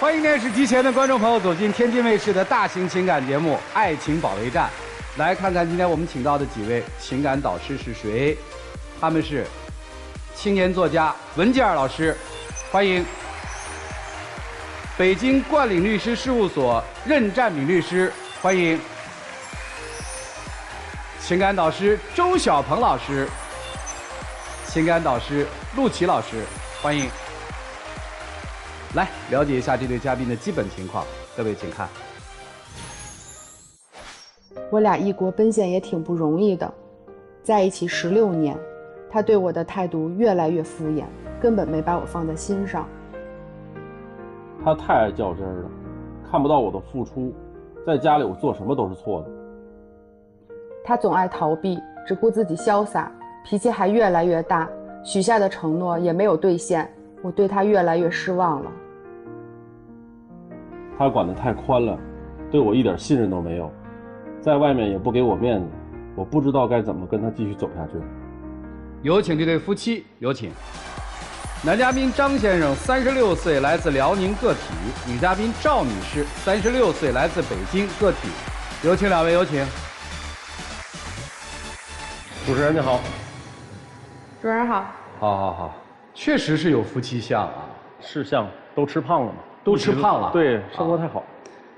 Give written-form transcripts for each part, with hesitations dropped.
欢迎电视机前的观众朋友走进天津卫视的大型情感节目《爱情保卫战》，来看看今天我们请到的几位情感导师是谁？他们是青年作家文吉尔老师，欢迎；北京冠岭律师事务所任占敏律师，欢迎；情感导师周小鹏老师，情感导师陆琪老师，欢迎。来了解一下这对嘉宾的基本情况，各位请看。我俩异国奔现也挺不容易的，在一起16年，他对我的态度越来越敷衍，根本没把我放在心上。他太爱较真了，看不到我的付出，在家里我做什么都是错的。他总爱逃避，只顾自己潇洒，脾气还越来越大，许下的承诺也没有兑现，我对他越来越失望了。他管得太宽了，对我一点信任都没有，在外面也不给我面子，我不知道该怎么跟他继续走下去。有请这对夫妻，有请。男嘉宾张先生36岁，来自辽宁个体；女嘉宾赵女士36岁，来自北京个体。有请两位，有请。主持人你好。主任好。好，确实是有夫妻相啊。是像都吃胖了吗？都吃胖了。对，生活太好。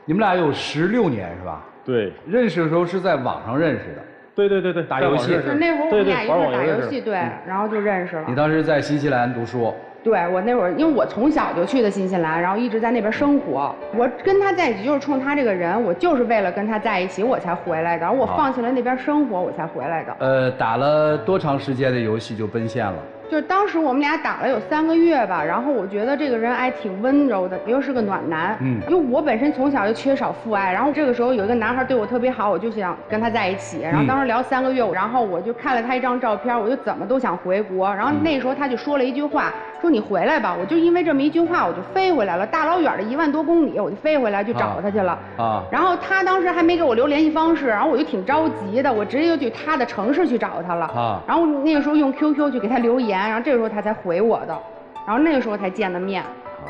你们俩有16年是吧？对。认识的时候是在网上认识的。对，打游戏。就那会儿我们俩一块打游戏，对，然后就认识了。你当时在新西兰读书？对，我那会儿，因为我从小就去的新西兰，然后一直在那边生活。我跟他在一起就是冲他这个人，我就是为了跟他在一起我才回来的，而我放弃了那边生活我才回来的。打了多长时间的游戏就奔现了？就是当时我们俩打了有3个月吧，然后我觉得这个人还挺温柔的，又是个暖男。因为我本身从小就缺少父爱，然后这个时候有一个男孩对我特别好，我就想跟他在一起。然后当时聊3个月，然后我就看了他一张照片，我就怎么都想回国。然后那时候他就说了一句话，说你回来吧。我就因为这么一句话，我就飞回来了，大老远的1万多公里，我就飞回来去找他去了。然后他当时还没给我留联系方式，然后我就挺着急的，我直接就去他的城市去找他了。然后那个时候用 QQ 去给他留言。然后这个时候他才回我的，然后那个时候才见的面。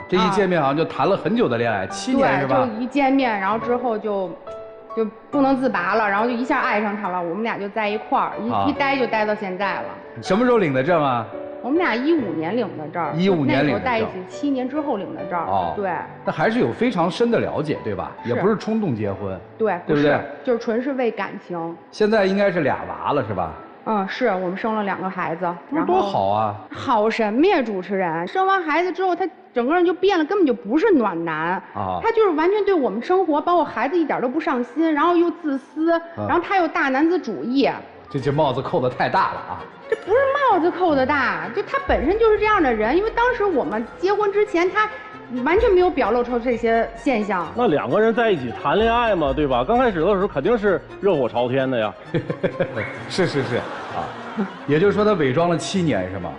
这一见面好像就谈了很久的恋爱，7年是吧？对，就一见面，然后之后就不能自拔了，然后就一下爱上他了。我们俩就在一块儿，一待就待到现在了。什么时候领的证啊？我们俩15年领的证，15年领的证。那时候在一起7年之后领的证。对。那还是有非常深的了解，对吧？也不是冲动结婚。对，对不对？就是纯是为感情。现在应该是2娃了，是吧？是我们生了2个孩子，那多好啊！好什么呀，主持人！生完孩子之后，他整个人就变了，根本就不是暖男啊！他就是完全对我们生活，包括孩子一点都不上心，然后又自私，然后他又大男子主义。这帽子扣得太大了啊！这不是帽子扣得大，就他本身就是这样的人。因为当时我们结婚之前，他完全没有表露出这些现象。那2个人在一起谈恋爱嘛，对吧？刚开始的时候肯定是热火朝天的呀。是啊，也就是说他伪装了7年是吗？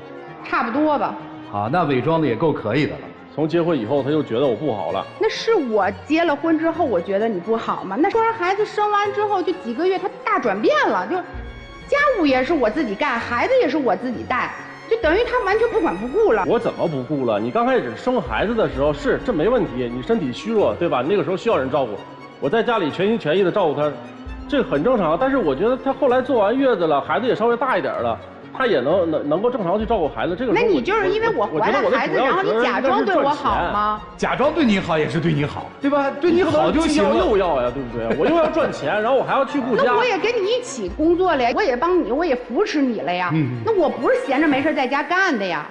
差不多吧。啊，那伪装的也够可以的了。从结婚以后他就觉得我不好了。那是我结了婚之后我觉得你不好吗？那生完孩子生完之后就几个月他大转变了，就家务也是我自己干，孩子也是我自己带。就等于他完全不管不顾了。我怎么不顾了？你刚开始生孩子的时候这没问题，你身体虚弱对吧？你那个时候需要人照顾，我在家里全心全意的照顾他，这很正常。但是我觉得他后来坐完月子了，孩子也稍微大一点了，他也能够正常去照顾孩子。这个时候那你就是因为我怀了孩子，然后你假装对我好吗？假装对你好也是对你好，对吧？对你好就行了。又要呀，对不对？我又要赚钱，然后我还要去顾家。那我也跟你一起工作了呀，我也帮你，我也扶持你了呀。那我不是闲着没事在家干的呀。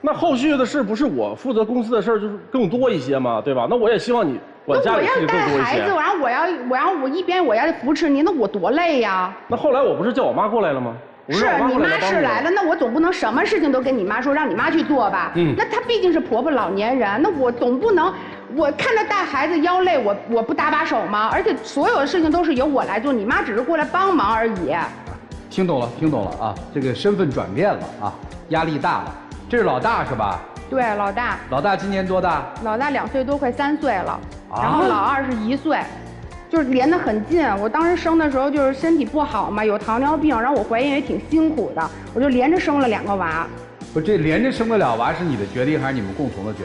那后续的事不是我负责公司的事就是更多一些嘛，对吧？那我也希望你管家里事情更多一些。那我要带孩子，然后我一边我要扶持你，那我多累呀。那后来我不是叫我妈过来了吗？是你妈是来了，那我总不能什么事情都跟你妈说，让你妈去做吧。那她毕竟是婆婆老年人，那我总不能，我看她带孩子腰累，我不搭把手吗？而且所有的事情都是由我来做，你妈只是过来帮忙而已。听懂了啊，这个身份转变了啊，压力大了。这是老大是吧？对，老大。老大今年多大？老大2岁多，快3岁了。然后老二是1岁。就是连得很近，我当时生的时候就是身体不好嘛，有糖尿病，然后我怀孕也挺辛苦的，我就连着生了2个娃。不，这连着生不了娃是你的决定还是你们共同的决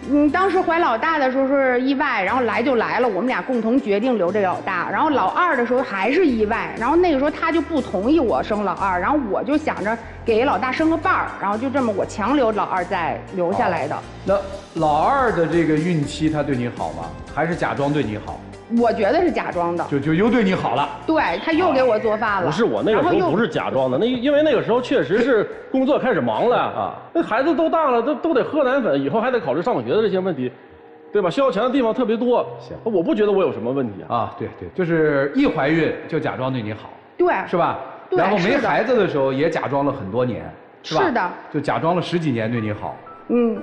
定？当时怀老大的时候是意外，然后来就来了，我们俩共同决定留这个老大。然后老二的时候还是意外，然后那个时候他就不同意我生老二，然后我就想着给老大生个伴儿，然后就这么我强留老二再留下来的。那老二的这个孕期他对你好吗？还是假装对你好？我觉得是假装的，就又对你好了。对，他又给我做饭了。不是，我那个时候不是假装的，因为那个时候确实是工作开始忙了啊，那孩子都大了，都得喝奶粉，以后还得考虑上学的这些问题，对吧？需要钱的地方特别多。行，我不觉得我有什么问题啊。对，就是一怀孕就假装对你好，对，是吧？对，然后没孩子的时候也假装了很多年，是吧？是的，就假装了10几年对你好。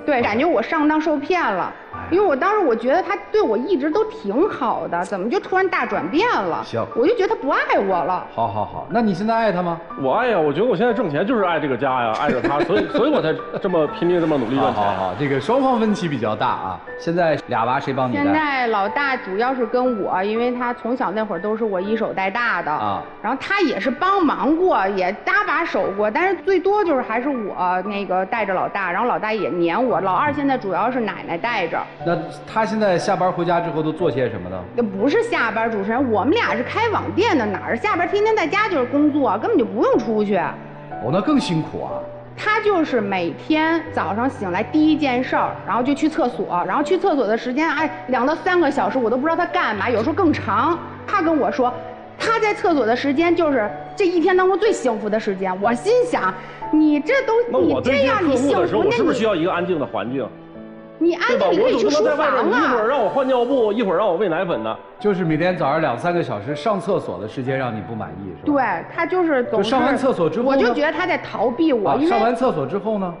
对，感觉我上当受骗了，因为我当时我觉得他对我一直都挺好的，怎么就突然大转变了？行，我就觉得他不爱我了。好，那你现在爱他吗？我爱呀，我觉得我现在挣钱就是爱这个家呀，爱着他，所以我才这么拼命，这么努力赚钱。好，这个双方分歧比较大啊。现在俩娃谁帮你带？现在老大主要是跟我，因为他从小那会儿都是我一手带大的啊，然后他也是帮忙过，也搭把手过，但是最多就是还是我那个带着老大，然后老大也黏我，老二现在主要是奶奶带着。那他现在下班回家之后都做些什么呢？那不是下班，主持人，我们俩是开网店的，哪儿下班天天在家就是工作，根本就不用出去。哦，那更辛苦啊。他就是每天早上醒来第一件事儿，然后就去厕所，然后去厕所的时间2到3个小时，我都不知道他干嘛，有时候更长。他跟我说，他在厕所的时间就是这一天当中最幸福的时间。我心想，你这都你这样你幸福，我是不是需要一个安静的环境？你安静，你可以去书房啊。你一会儿让我换尿布，一会儿让我喂奶粉的，就是每天早上2、3个小时上厕所的时间让你不满意，是吧？对，他就是总是。就上完厕所之后，我就觉得他在逃避我。因为上完厕所之后呢？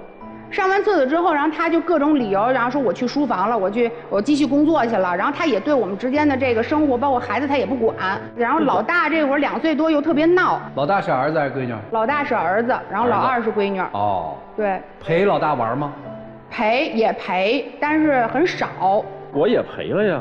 上完厕所之后，然后他就各种理由，然后说我去书房了，我继续工作去了。然后他也对我们之间的这个生活，包括孩子，他也不管。然后老大这会儿2岁多，又特别闹。老大是儿子还是闺女？老大是儿子，然后老二是闺女。哦，对。陪老大玩吗？也陪，但是很少。我也陪了呀。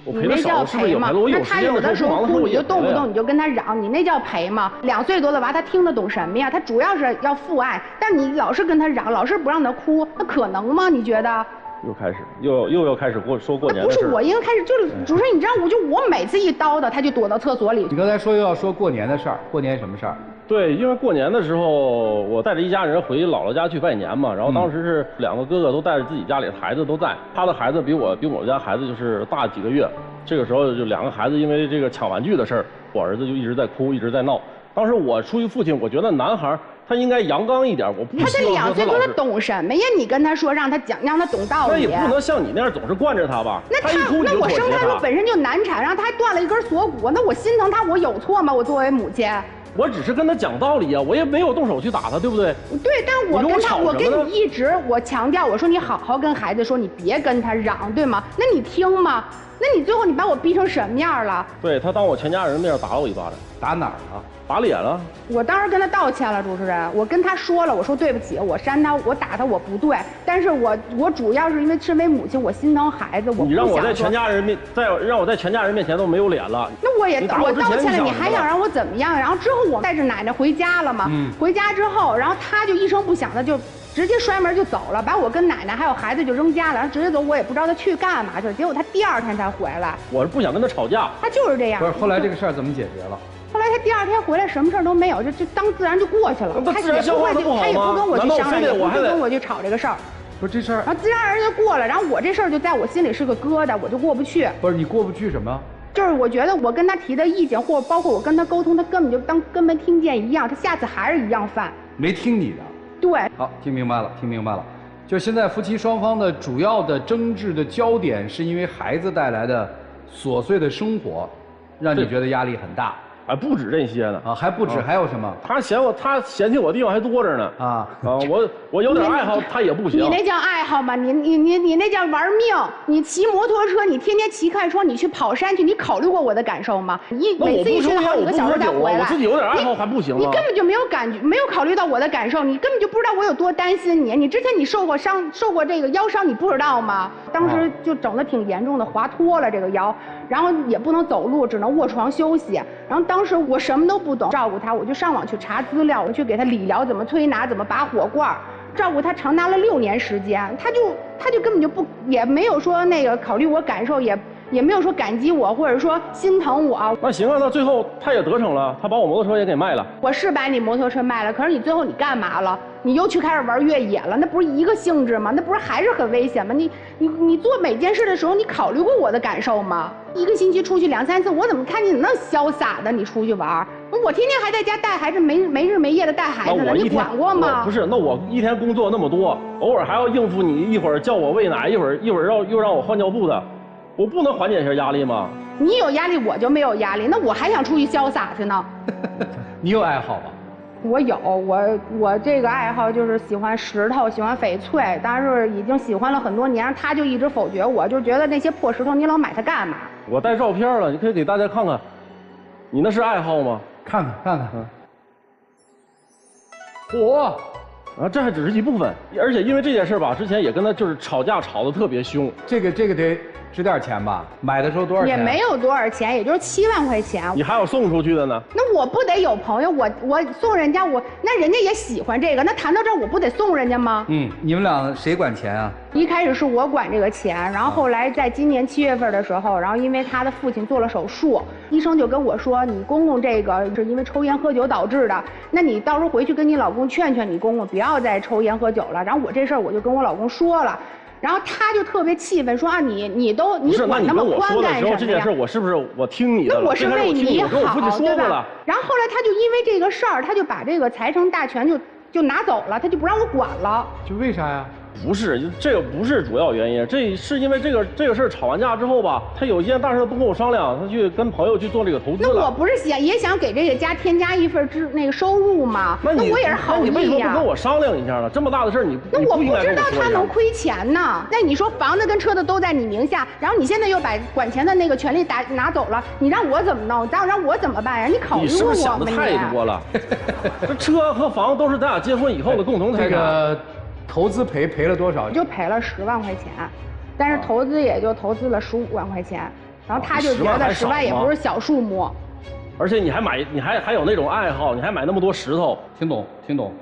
我陪的少，是不是有陪了？那他有的时候哭，你就动不动你就跟他嚷，你那叫陪吗？2岁多的娃他听得懂什么呀？他主要是要父爱，但你老是跟他嚷，老是不让他哭，那可能吗？你觉得？又开始，又要开始说过年的事。不是我应该开始，就是主持人，你知道我每次一叨叨，他就躲到厕所里。你刚才说又要说过年的事儿，过年什么事儿？对，因为过年的时候，我带着一家人回姥姥家去拜年嘛，然后当时是2个哥哥都带着自己家里的孩子都在，他的孩子比我家孩子就是大几个月，这个时候就2个孩子因为这个抢玩具的事儿，我儿子就一直在哭，一直在闹。当时我出于父亲，我觉得男孩他应该阳刚一点，我不希望他这2岁多，他懂什么呀？你跟他说，让他讲，让他懂道理。那也不能像你那样总是惯着他吧？那我生他时候本身就难产，然后他还断了一根锁骨，那我心疼他，我有错吗？我作为母亲。我只是跟他讲道理啊，我也没有动手去打他，对不对？对，但我跟你一直强调，我说你好好跟孩子说，你别跟他嚷，对吗？那你听吗？那你最后你把我逼成什么样了？对，他当我全家人面打了我一巴掌。打哪儿了？打脸了。我当时跟他道歉了，主持人，我跟他说了，我说对不起，我扇他，我打他，我不对。但是我主要是因为身为母亲，我心疼孩子，我不想。你让我在全家人面前都没有脸了。那我道歉了，你还想让我怎么样？然后之后我带着奶奶回家了嘛。回家之后，然后他就一声不响的就直接摔门就走了，把我跟奶奶还有孩子就扔家了，然后直接走，我也不知道他去干嘛去了。结果他第2天才回来。我是不想跟他吵架。他就是这样。不是，后来这个事儿怎么解决了？后来他第2天回来，什么事儿都没有，就当自然就过去了。他也不跟我去商量，也不跟我去吵这个事儿。不是这事儿，然后自然而然就过了。然后我这事儿就在我心里是个疙瘩，我就过不去。不是你过不去什么？就是我觉得我跟他提的意见，或者包括我跟他沟通，他根本就当根没听见一样，他下次还是一样犯。没听你的。对。好，听明白了。就现在夫妻双方的主要的争执的焦点，是因为孩子带来的琐碎的生活，让你觉得压力很大。还不止这些呢啊，还不止，还有什么？他嫌弃我地方还多着呢啊！我有点爱好，他也不行。你那叫爱好吗？你那叫玩命！你骑摩托车，你天天骑快车，你去跑山去，你考虑过我的感受吗？你每次一去好几个小时才回来，我自己有点爱好还不行吗？你根本就没有感觉，没有考虑到我的感受，你根本就不知道我有多担心你。你之前你受过这个腰伤，你不知道吗？当时就整得挺严重的，滑脱了这个腰。然后也不能走路，只能卧床休息。然后当时我什么都不懂，照顾他，我就上网去查资料，我去给他理疗，怎么推拿，怎么拔火罐，照顾他长达了6年时间。他就根本就不，也没有说那个考虑我感受，也没有说感激我，或者说心疼我。那行啊，那最后他也得逞了，他把我摩托车也给卖了。我是把你摩托车卖了，可是你最后你干嘛了？你又去开始玩越野了，那不是一个性质吗？那不是还是很危险吗？你做每件事的时候，你考虑过我的感受吗？一个星期出去2、3次，我怎么看见你那潇洒的？你出去玩，我天天还在家带孩子，没日没夜的带孩子呢，你管过吗？不是，那我一天工作那么多，偶尔还要应付你，一会儿叫我喂奶，一会儿又让我换尿布的，我不能缓解一下压力吗？你有压力，我就没有压力，那我还想出去潇洒去呢。你有爱好吗？我有，我这个爱好就是喜欢石头，喜欢翡翠，但是已经喜欢了很多年，他就一直否决我，就觉得那些破石头你老买它干嘛？我带照片了，你可以给大家看看，你那是爱好吗？看看。嚯！啊，这还只是一部分，而且因为这件事吧，之前也跟他就是吵架，吵得特别凶。这个得值点钱吧？买的时候多少钱？也没有多少钱，也就是7万块钱。你还有送出去的呢？那我不得有朋友，我送人家，那人家也喜欢这个，那谈到这儿我不得送人家吗？你们俩谁管钱啊？一开始是我管这个钱，然后后来在今年7月份的时候，然后因为他的父亲做了手术，医生就跟我说，你公公这个是因为抽烟喝酒导致的，那你到时候回去跟你老公劝劝你公公不要再抽烟喝酒了。然后我这事儿我就跟我老公说了。然后他就特别气愤，说啊，你管那么宽干什么呀？这件事我是不是我听你的？那我是为你好，对吧？然后后来他就因为这个事儿，他就把这个财政大权就拿走了，他就不让我管了。就为啥呀？不是，这个不是主要原因，这是因为这个事儿吵完架之后吧，他有一件大事不跟我商量，他去跟朋友去做这个投资了。那我不是也想给这个家添加一份那个收入吗？那我也是好意呀。你为什么不跟我商量一下呢？这么大的事儿你那我不知道他能亏钱呢。那你说房子跟车子都在你名下，然后你现在又把管钱的那个权利拿走了，你让我怎么弄？让我怎么办呀？你考虑过我吗？你是不是想的太多了？这车和房都是咱俩结婚以后的共同财产。这个投资赔了多少？就赔了10万块钱，但是投资也就投资了15万块钱，然后他就觉得10万也不是小数目。而且你还有那种爱好，你还买那么多石头。听懂。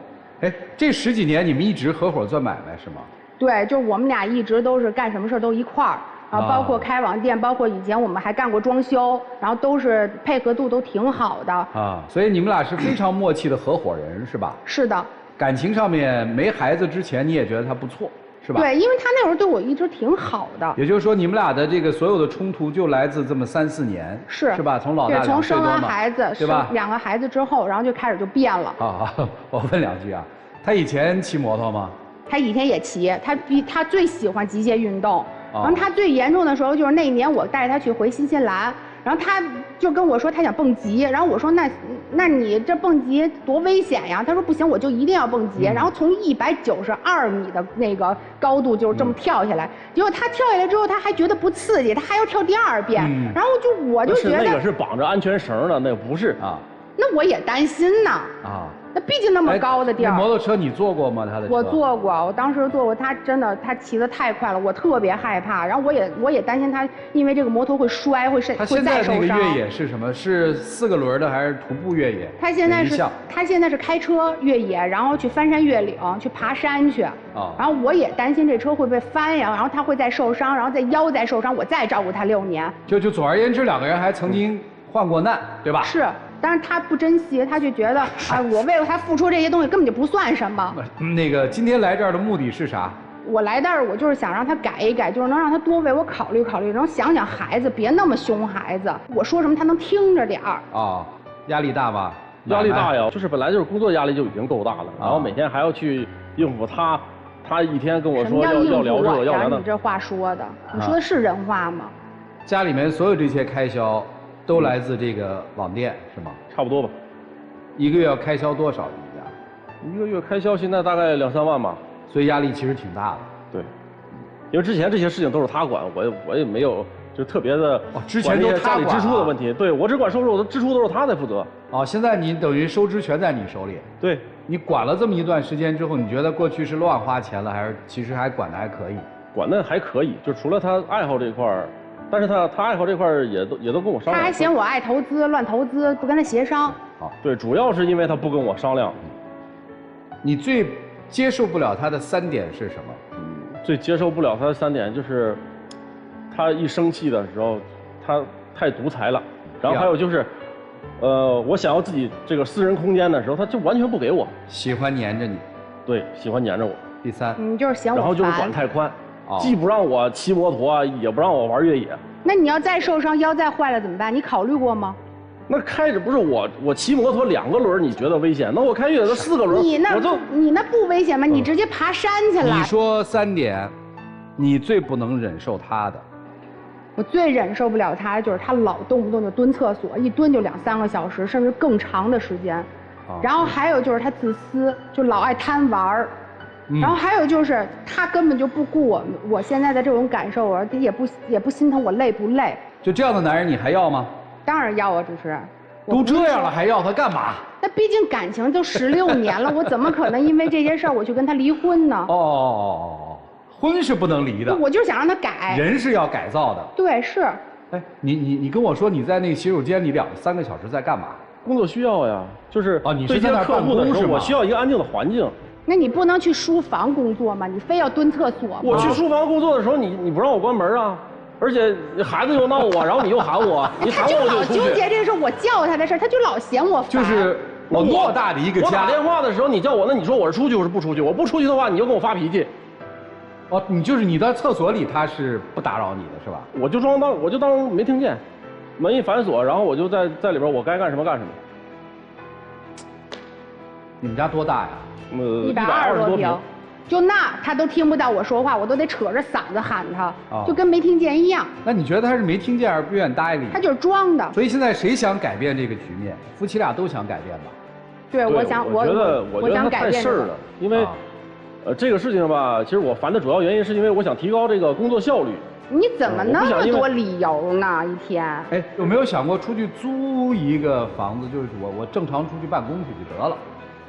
哎，这10几年你们一直合伙做买卖是吗？对，就我们俩一直都是干什么事都一块儿，然后包括开网店，包括以前我们还干过装修，然后都是配合度都挺好的啊。所以你们俩是非常默契的合伙人是吧？是的。感情上面没孩子之前你也觉得他不错是吧？对，因为他那会儿对我一直挺好的。也就是说你们俩的这个所有的冲突就来自这么3、4年，是吧？从老大从生完孩子，对吧？2个孩子之后，然后就开始就变了。好，我问2句啊，他以前骑摩托吗？他以前也骑，他最喜欢极限运动。然后他最严重的时候就是那一年我带他去回新西兰。然后他就跟我说他想蹦极，然后我说那你这蹦极多危险呀？他说不行，我就一定要蹦极。然后从192米的那个高度就是这么跳下来，结果他跳下来之后他还觉得不刺激，他还要跳第2遍。然后我就觉得那个是绑着安全绳的，那个不是啊。那我也担心呢啊。那毕竟那么高的地儿。摩托车你坐过吗？他的车？我坐过，我当时坐过。他真的，他骑得太快了，我特别害怕。然后我也担心他，因为这个摩托会摔，会再受伤。他现在那个越野是什么？是4个轮的还是徒步越野？他现在是开车越野，然后去翻山越岭，去爬山去。然后我也担心这车会被翻呀，然后他会再受伤，然后腰再受伤，我再照顾他6年。就总而言之，2个人还曾经患过难，对吧？是。但是他不珍惜，他就觉得我为了他付出这些东西根本就不算什么。那个今天来这儿的目的是啥？我来这儿我就是想让他改一改，就是能让他多为我考虑考虑，能想想孩子，别那么凶孩子。我说什么他能听着点儿。啊，压力大吧？压力大呀，就是本来就是工作压力就已经够大了，然后每天还要去应付他一天跟我说要聊这个要聊那。你这话说的，你说的是人话吗？家里面所有这些开销。都来自这个网店是吗？差不多吧。1个月要开销多少？你家？ 1个月开销现在大概2、3万吧，所以压力其实挺大的。对，因为之前这些事情都是他管，我也没有就特别的。之前都他管家里支出的问题，对我只管收入，我的支出都是他在负责。现在你等于收支全在你手里。对，你管了这么一段时间之后，你觉得过去是乱花钱了，还是其实还管得还可以？管得还可以，就除了他爱好这块儿。但是他爱好这块也都跟我商量。他还嫌我爱投资，乱投资，不跟他协商。好，对，主要是因为他不跟我商量。你最接受不了他的3点是什么？最接受不了他的3点就是，他一生气的时候，他太独裁了。然后还有就是，我想要自己这个私人空间的时候，他就完全不给我。喜欢黏着你。对，喜欢黏着我。第3，你就是嫌我烦。然后就是管太宽，既不让我骑摩托，也不让我玩越野。那你要再受伤，腰再坏了怎么办？你考虑过吗？那开着不是我骑摩托2个轮，你觉得危险？那我开越野的4个轮，你那不危险吗？你直接爬山去了。你说3点，你最不能忍受他的。我最忍受不了他就是他老动不动就蹲厕所，一蹲就2、3个小时，甚至更长的时间。然后还有就是他自私，就老爱贪玩儿。然后还有就是他根本就不顾我现在的这种感受，也不心疼我累不累。就这样的男人你还要吗？当然要啊，主持人。都这样了还要他干嘛？那毕竟感情都16年了，我怎么可能因为这件事儿我去跟他离婚呢？婚是不能离的。我就是想让他改。人是要改造的。对，是。哎，你跟我说你在那个洗手间里2、3个小时在干嘛？工作需要呀，就是你是在那客户的时候，我需要一个安静的环境。那你不能去书房工作吗？你非要蹲厕所吗？我去书房工作的时候，你不让我关门啊，而且孩子又闹我，然后你又喊我，你喊我我就出去。他就老纠结这个事，我叫他的事，他就老嫌我烦。就是我偌大的一个家，我打电话的时候你叫我，那你说我是出去，我是不出去？我不出去的话，你就跟我发脾气。你在厕所里他是不打扰你的是吧？我就当没听见，门一反锁，然后我就在里边，我该干什么干什么。你们家多大呀？120多平，就那他都听不到我说话，我都得扯着嗓子喊他，就跟没听见一样。那你觉得他是没听见而不愿搭理你？他就是装的。所以现在谁想改变这个局面？夫妻俩都想改变吧？对，我想他太事儿了，因为，这个事情吧，其实我烦的主要原因是因为我想提高这个工作效率。你怎么那么多理由呢？一天？哎，有没有想过出去租一个房子？就是我正常出去办公去就得了。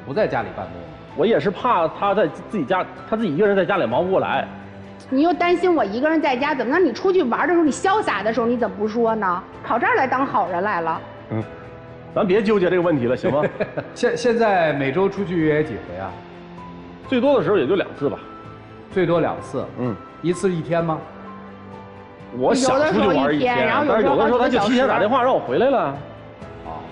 不在家里办公，我也是怕他在自己家，他自己一个人在家里忙不过来。你又担心我一个人在家，怎么让你出去玩的时候，你潇洒的时候，你怎么不说呢？跑这儿来当好人来了。咱别纠结这个问题了，行吗？现在每周出去约几回啊？最多的时候也就2次吧。最多2次。1次1天吗？我想出去玩1天，但是有的时候他就提前打电话让我回来了。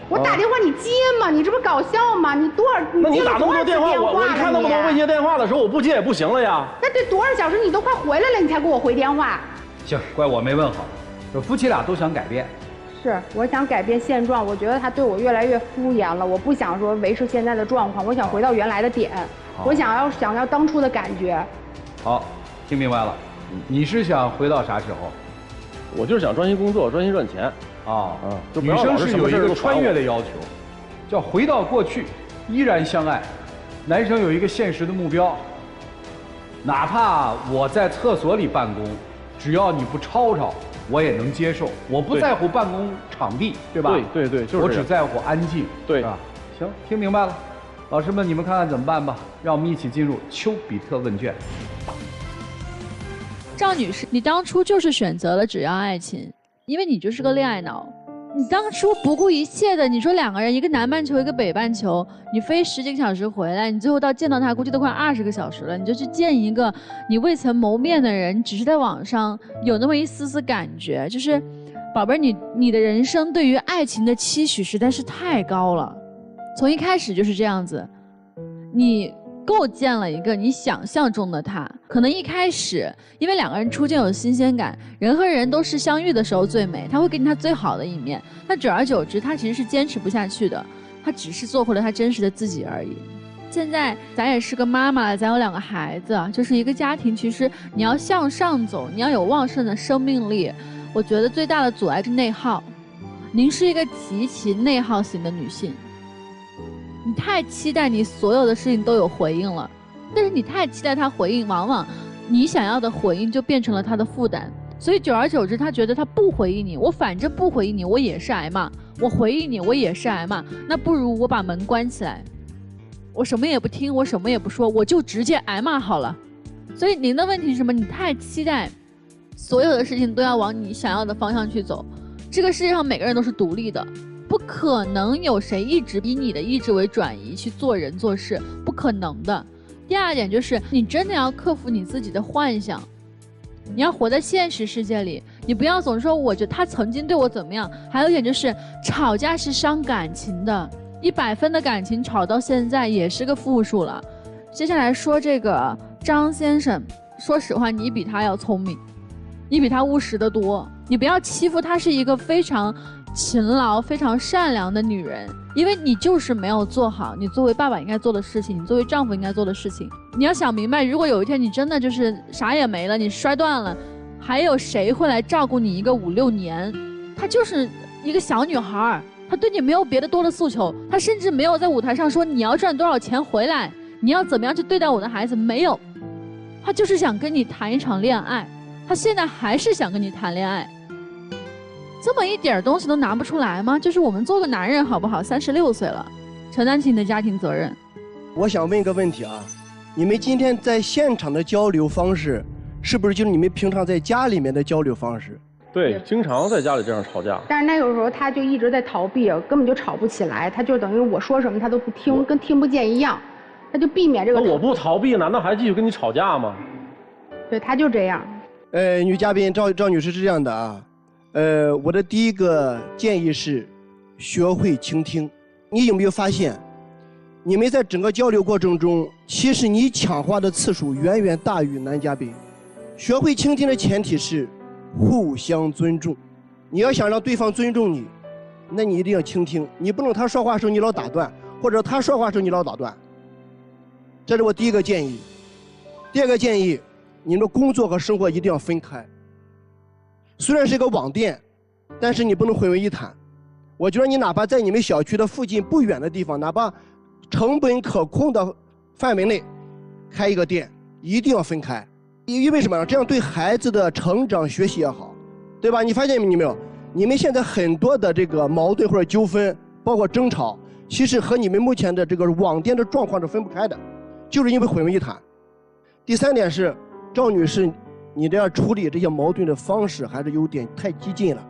我打电话你接吗？你这不搞笑吗？你那你打那么多电话，我一看那么多未接电话的时候，我不接也不行了呀。那得多少小时？你都快回来了，你才给我回电话。行，怪我没问好。这夫妻俩都想改变。是，我想改变现状。我觉得他对我越来越敷衍了。我不想说维持现在的状况，我想回到原来的点。我想要当初的感觉。好，听明白了。你是想回到啥时候？我就是想专心工作，专心赚钱。女生是有一个穿越的要求，叫回到过去，依然相爱。男生有一个现实的目标，哪怕我在厕所里办公，只要你不吵吵，我也能接受。我不在乎办公场地，对吧？对，就是我只在乎安静，对吧？行，听明白了，老师们，你们看看怎么办吧。让我们一起进入丘比特问卷。赵女士，你当初就是选择了只要爱情。因为你就是个恋爱脑，你当初不顾一切的，你说2个人，一个南半球，一个北半球，你飞10几个小时回来，你最后到见到他，估计都快20个小时了，你就去见一个你未曾谋面的人，只是在网上有那么一丝丝感觉，就是宝贝儿，你的人生对于爱情的期许实在是太高了，从一开始就是这样子，你构建了一个你想象中的他，可能一开始因为2个人初见有新鲜感，人和人都是相遇的时候最美，他会给你他最好的一面，但久而久之他其实是坚持不下去的，他只是做回了他真实的自己而已。现在咱也是个妈妈了，咱有2个孩子，就是一个家庭，其实你要向上走，你要有旺盛的生命力，我觉得最大的阻碍是内耗。您是一个极其内耗型的女性，你太期待你所有的事情都有回应了，但是你太期待他回应，往往你想要的回应就变成了他的负担，所以久而久之他觉得他不回应你，我反正不回应你我也是挨骂，我回应你我也是挨骂，那不如我把门关起来，我什么也不听，我什么也不说，我就直接挨骂好了。所以您的问题是什么？你太期待所有的事情都要往你想要的方向去走。这个世界上每个人都是独立的，不可能有谁一直以你的意志为转移去做人做事，不可能的。第二点就是你真的要克服你自己的幻想，你要活在现实世界里，你不要总说我觉得他曾经对我怎么样。还有一点就是吵架是伤感情的，100分的感情吵到现在也是个负数了。接下来说这个张先生，说实话你比他要聪明，你比他务实得多，你不要欺负他是一个非常勤劳非常善良的女人，因为你就是没有做好你作为爸爸应该做的事情，你作为丈夫应该做的事情。你要想明白，如果有一天你真的就是啥也没了，你摔断了，还有谁会来照顾你一个5、6年？她就是一个小女孩，她对你没有别的多的诉求，她甚至没有在舞台上说你要赚多少钱回来，你要怎么样去对待我的孩子，没有。她就是想跟你谈一场恋爱，她现在还是想跟你谈恋爱。这么一点东西都拿不出来吗？就是我们做个男人好不好？36岁了，承担起你的家庭责任。我想问一个问题啊，你们今天在现场的交流方式，是不是就是你们平常在家里面的交流方式？对，经常在家里这样吵架。但是那个时候他就一直在逃避，根本就吵不起来，他就等于我说什么他都不听，跟听不见一样，他就避免这个。那我不逃避，难道还继续跟你吵架吗？对，他就这样。女嘉宾赵女士是这样的啊。我的第一个建议是，学会倾听。你有没有发现，你们在整个交流过程中，其实你抢话的次数远远大于男嘉宾。学会倾听的前提是互相尊重。你要想让对方尊重你，那你一定要倾听，你不能他说话的时候你老打断，或者他说话的时候你老打断。这是我第一个建议。第二个建议，你们的工作和生活一定要分开。虽然是一个网店，但是你不能混为一谈。我觉得你哪怕在你们小区的附近不远的地方，哪怕成本可控的范围内开一个店，一定要分开。因为什么？这样对孩子的成长学习也好，对吧？你发现没有？你们现在很多的这个矛盾或者纠纷，包括争吵，其实和你们目前的这个网店的状况是分不开的，就是因为混为一谈。第三点是，赵女士，你这样处理这些矛盾的方式还是有点太激进了。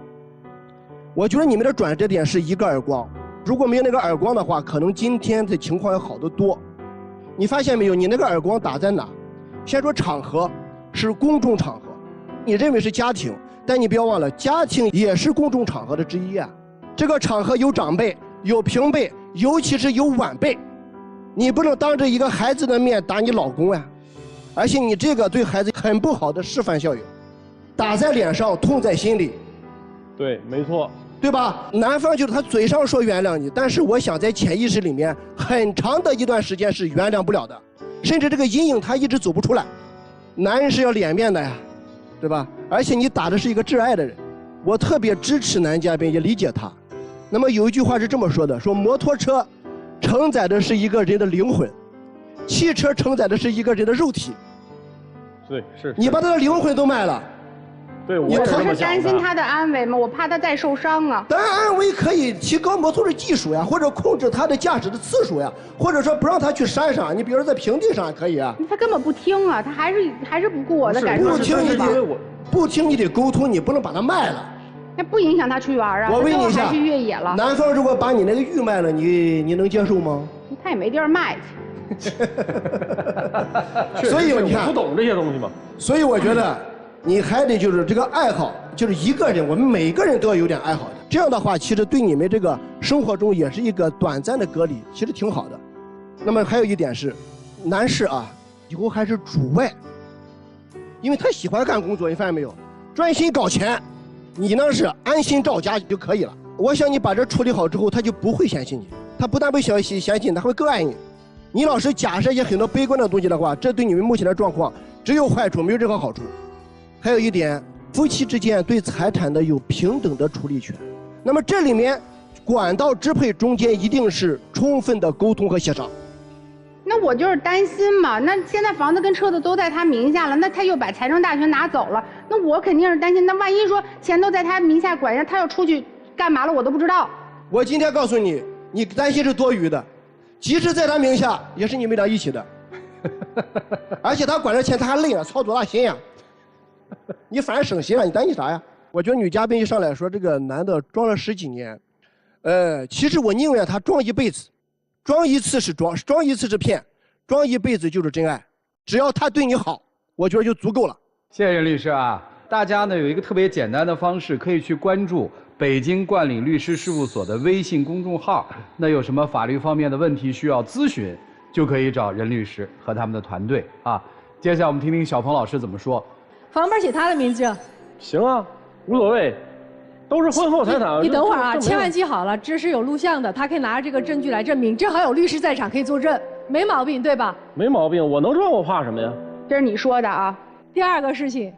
我觉得你们的转折点是一个耳光，如果没有那个耳光的话，可能今天的情况要好得多。你发现没有？你那个耳光打在哪？先说场合，是公众场合，你认为是家庭，但你不要忘了，家庭也是公众场合的之一啊。这个场合有长辈，有平辈，尤其是有晚辈，你不能当着一个孩子的面打你老公呀。而且你这个对孩子很不好的示范效应，打在脸上，痛在心里。对，没错，对吧？男方就是他嘴上说原谅你，但是我想在潜意识里面，很长的一段时间是原谅不了的，甚至这个阴影他一直走不出来。男人是要脸面的呀，对吧？而且你打的是一个挚爱的人，我特别支持男嘉宾，也理解他。那么有一句话是这么说的，说摩托车承载的是一个人的灵魂，汽车承载的是一个人的肉体。对，是你把他的灵魂都卖了。对，我也是这么想的。担心他的安危吗？我怕他再受伤啊。当然，安危可以提高摩托的技术呀，或者控制他的驾驶的次数呀，或者说不让他去山上，你比如说在平地上也可以啊。他根本不听啊，他还是不顾我的感受。不听你得不听你得沟通，你不能把他卖了。那不影响他出园啊。我问你一下，还去越野了。男方如果把你那个玉卖了，你能接受吗？他也没地儿卖去。所以你看，不懂这些东西嘛。所以我觉得你还得就是这个爱好，就是一个人，我们每个人都要有点爱好的。这样的话，其实对你们这个生活中也是一个短暂的隔离，其实挺好的。那么还有一点是，男士啊，以后还是主外，因为他喜欢干工作，你发现没有？专心搞钱，你呢是安心照家就可以了。我想你把这处理好之后，他就不会嫌弃你。他不但不嫌弃你，他会更爱你。你老是假设一些很多悲观的东西的话，这对你们目前的状况只有坏处，没有任何好处。还有一点，夫妻之间对财产的有平等的处理权。那么这里面管道支配中间一定是充分的沟通和协商。那我就是担心嘛，那现在房子跟车子都在他名下了，那他又把财政大权拿走了，那我肯定是担心。那万一说钱都在他名下管着，他要出去干嘛了，我都不知道。我今天告诉你，你担心是多余的，即使在他名下，也是你们俩一起的。而且他管着钱，他还累了，操多大心呀！你反而省心了，你担心啥呀？我觉得女嘉宾一上来说这个男的装了10几年，其实我宁愿他装一辈子，装一次是装，装一次是骗，装一辈子就是真爱。只要他对你好，我觉得就足够了。谢谢任律师啊！大家呢有一个特别简单的方式，可以去关注北京冠领律师事务所的微信公众号。那有什么法律方面的问题需要咨询，就可以找任律师和他们的团队啊。接下来我们听听小鹏老师怎么说。房本写他的名字。行啊，无所谓，都是婚后财产。你等会儿啊，千万记好了，这是有录像的，他可以拿着这个证据来证明，正好有律师在场可以作证，没毛病，对吧？没毛病，我能装，我怕什么呀？这是你说的啊。第二个事情，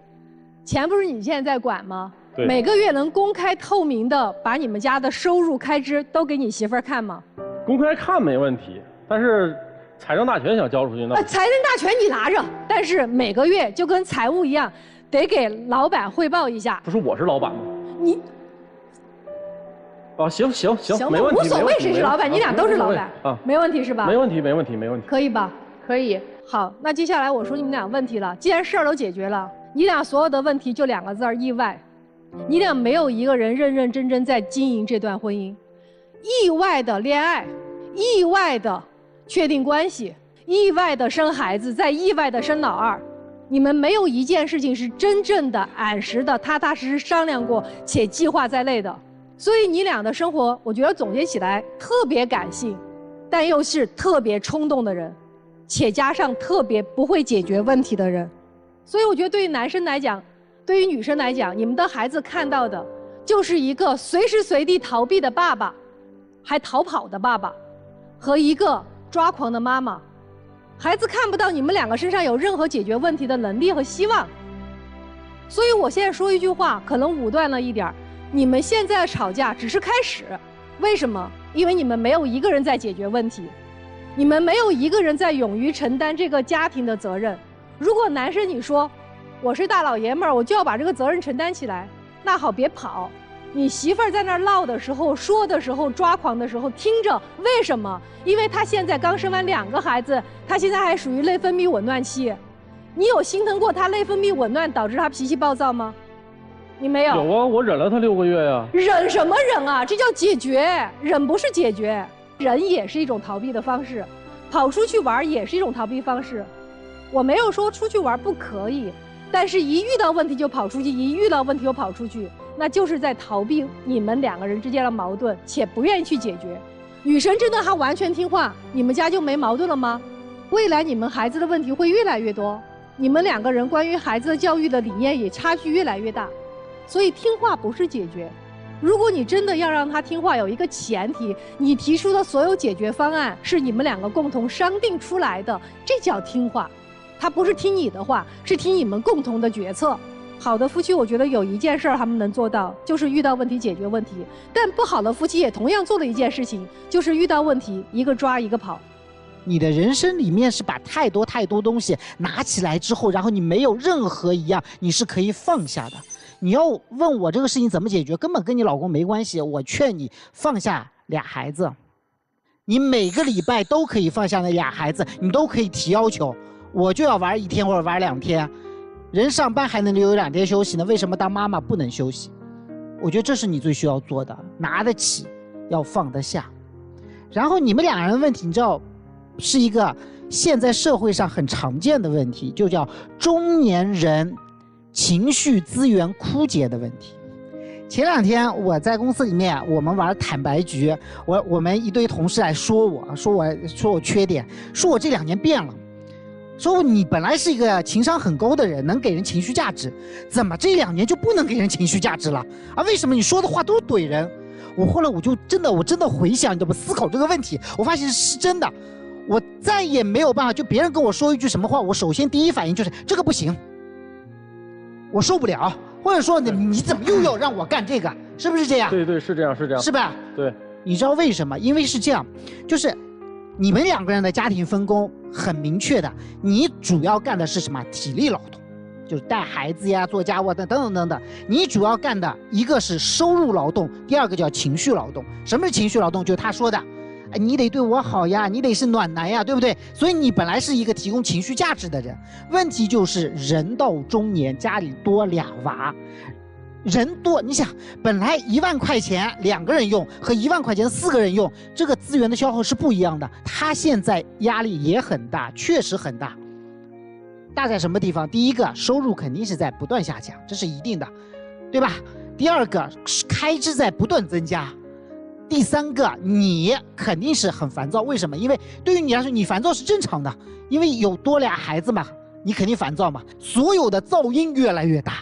钱不是你现在在管吗？对。每个月能公开透明的把你们家的收入开支都给你媳妇儿看吗？公开看没问题，但是财政大权想交出去那。财政大权你拿着，但是每个月就跟财务一样，得给老板汇报一下。不是我是老板吗？你。啊，行，没问题，无所谓谁是老板，你俩都是老板啊，没问题是吧？没问题。可以吧？可以。好，那接下来我说你们俩问题了。既然事儿都解决了，你俩所有的问题就2个字儿：意外。你俩没有一个人认认真真在经营这段婚姻，意外的恋爱，意外的确定关系，意外的生孩子，再意外的生老二。你们没有一件事情是真正的、按时的、踏踏实实商量过且计划在内的。所以你俩的生活，我觉得总结起来特别感性，但又是特别冲动的人。且加上特别不会解决问题的人，所以我觉得对于男生来讲，对于女生来讲，你们的孩子看到的就是一个随时随地逃避的爸爸，还逃跑的爸爸，和一个抓狂的妈妈。孩子看不到你们2个身上有任何解决问题的能力和希望。所以我现在说一句话，可能武断了一点，你们现在吵架只是开始。为什么？因为你们没有一个人在解决问题。你们没有一个人在勇于承担这个家庭的责任。如果男生你说我是大老爷们儿，我就要把这个责任承担起来，那好，别跑。你媳妇儿在那儿唠的时候、说的时候、抓狂的时候，听着。为什么？因为她现在刚生完2个孩子，她现在还属于内分泌紊乱期。你有心疼过她内分泌紊乱导致她脾气暴躁吗？你没有。有啊，我忍了她6个月呀。忍什么忍啊？这叫解决，忍不是解决。忍也是一种逃避的方式，跑出去玩也是一种逃避方式。我没有说出去玩不可以，但是一遇到问题就跑出去，一遇到问题就跑出去，那就是在逃避你们2个人之间的矛盾，且不愿意去解决。女生真的还完全听话，你们家就没矛盾了吗？未来你们孩子的问题会越来越多，你们2个人关于孩子的教育的理念也差距越来越大，所以听话不是解决。如果你真的要让他听话，有一个前提，你提出的所有解决方案是你们2个共同商定出来的，这叫听话。他不是听你的话，是听你们共同的决策。好的夫妻，我觉得有一件事他们能做到，就是遇到问题解决问题。但不好的夫妻也同样做了一件事情，就是遇到问题一个抓一个跑。你的人生里面是把太多东西拿起来之后，然后你没有任何一样你是可以放下的。你要问我这个事情怎么解决，根本跟你老公没关系。我劝你放下2孩子，你每个礼拜都可以放下那2孩子，你都可以提要求，我就要玩1天或者玩2天。人上班还能留2天休息呢，为什么当妈妈不能休息？我觉得这是你最需要做的，拿得起，要放得下。然后你们2人的问题，你知道，是一个现在社会上很常见的问题，就叫中年人情绪资源枯竭的问题。前2天我在公司里面，我们玩坦白局，我们一堆同事来说我缺点，说我这2年变了，说你本来是一个情商很高的人，能给人情绪价值，怎么这2年就不能给人情绪价值了？啊，为什么你说的话都是怼人？后来我真的回想，怎么思考这个问题，我发现是真的，我再也没有办法，就别人跟我说一句什么话，我首先第一反应就是这个不行。我受不了，或者说你怎么又要让我干这个，是不是这样？对，是这样，是吧？对，你知道为什么？因为是这样，就是你们2个人的家庭分工很明确的，你主要干的是什么？体力劳动，就是带孩子呀、做家务等等。你主要干的一个是收入劳动，第2个叫情绪劳动。什么是情绪劳动？就是他说的，你得对我好呀，你得是暖男呀，对不对？所以你本来是一个提供情绪价值的人，问题就是人到中年家里多2娃，人多，你想本来1万块钱2个人用和1万块钱4个人用，这个资源的消耗是不一样的。他现在压力也很大，确实很大。大在什么地方？第一个，收入肯定是在不断下降，这是一定的，对吧？第二个，开支在不断增加。第三个，你肯定是很烦躁，为什么？因为对于你来说，你烦躁是正常的，因为有多俩孩子嘛，你肯定烦躁嘛。所有的噪音越来越大，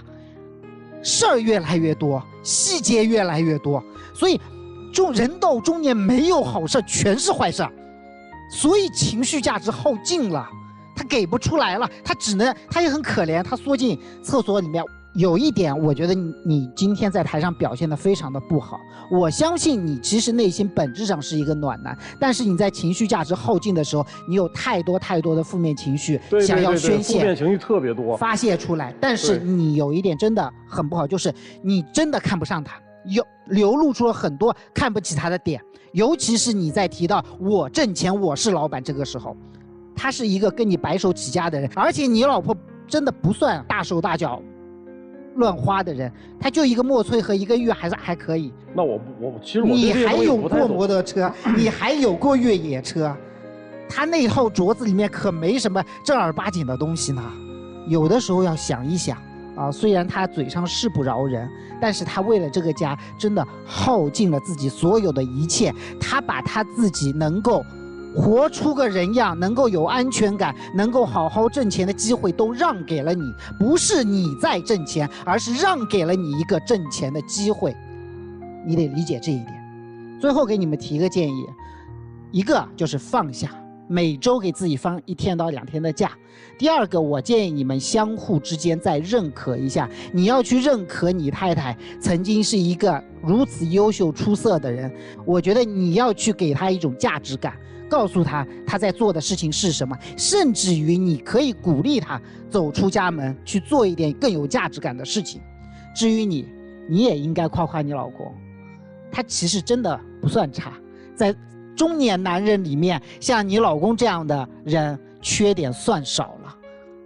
事儿越来越多，细节越来越多，所以人到中年没有好事，全是坏事，所以情绪价值耗尽了，他给不出来了，他也很可怜，他缩进厕所里面。有一点，我觉得你今天在台上表现得非常的不好。我相信你其实内心本质上是一个暖男，但是你在情绪价值耗尽的时候，你有太多的负面情绪想要宣泄，负面情绪特别多，发泄出来。但是你有一点真的很不好，就是你真的看不上他，流露出了很多看不起他的点，尤其是你在提到我挣钱，我是老板这个时候，他是一个跟你白手起家的人，而且你老婆真的不算大手大脚乱花的人，他就一个墨翠和一个玉还可以。那我其实你还有过摩托车，你还有过越野车，他那套镯子里面可没什么正儿八经的东西呢。有的时候要想一想啊，虽然他嘴上是不饶人，但是他为了这个家真的耗尽了自己所有的一切，他把他自己能够活出个人样，能够有安全感，能够好好挣钱的机会都让给了你，不是你在挣钱，而是让给了你一个挣钱的机会，你得理解这一点。最后给你们提个建议，一个就是放下，每周给自己放1天到2天的假。第二个，我建议你们相互之间再认可一下，你要去认可你太太曾经是一个如此优秀出色的人，我觉得你要去给她一种价值感，告诉他他在做的事情是什么，甚至于你可以鼓励他走出家门去做一点更有价值感的事情。至于你也应该夸夸你老公，他其实真的不算差，在中年男人里面，像你老公这样的人缺点算少了，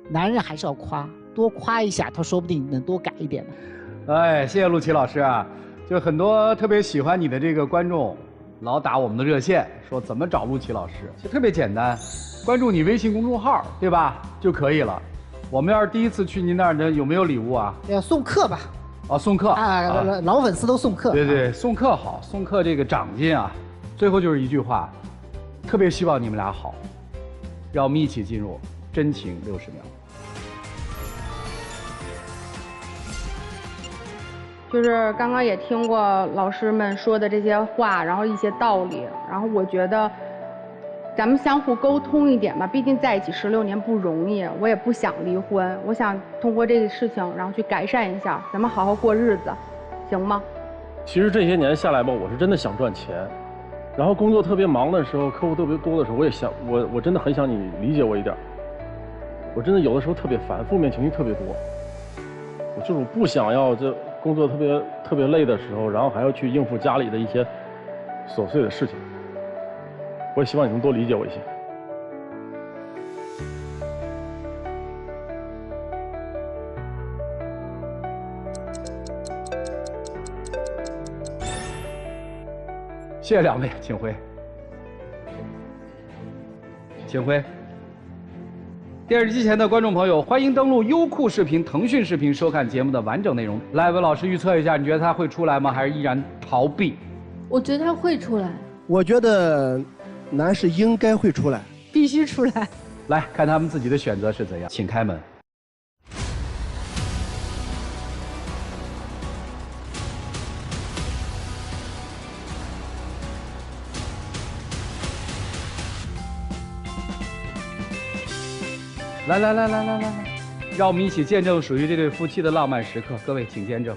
男人还是要夸，多夸一下，他说不定能多改一点的。哎，谢谢陆琪老师啊，就很多特别喜欢你的这个观众老打我们的热线，说怎么找陆琪老师，其实特别简单，关注你微信公众号，对吧，就可以了。我们要是第一次去您那儿，有没有礼物啊？要送课吧。哦，送课啊，老粉丝都送课。对对，送课好，送课这个长进啊。最后就是一句话，特别希望你们俩好，让我们一起进入真情60秒。就是刚刚也听过老师们说的这些话，然后一些道理，然后我觉得咱们相互沟通一点吧，毕竟在一起16年不容易，我也不想离婚，我想通过这个事情然后去改善一下，咱们好好过日子，行吗？其实这些年下来吧，我是真的想赚钱，然后工作特别忙的时候，客户特别多的时候，我也想我真的很想你理解我一点，我真的有的时候特别烦，负面情绪特别多，我不想要这工作特别累的时候，然后还要去应付家里的一些琐碎的事情。我也希望你能多理解我一些。谢谢2位，请回。请回。电视机前的观众朋友，欢迎登录优酷视频、腾讯视频收看节目的完整内容。来，为老师预测一下，你觉得他会出来吗？还是依然逃避？我觉得他会出来。我觉得男士应该会出来，必须出来。来看他们自己的选择是怎样，请开门。来，让我们一起见证属于这对夫妻的浪漫时刻。各位，请见证。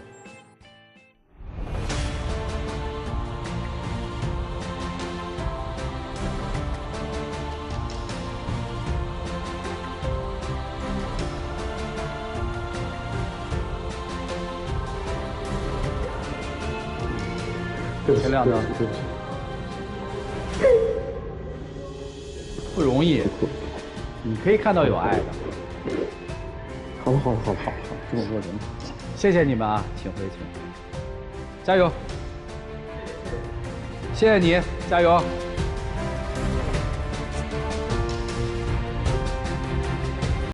对不起，亮子，对不起。不容易，你可以看到有爱的。好了，这么多人，谢谢你们啊，请回，加油！谢谢你，加油！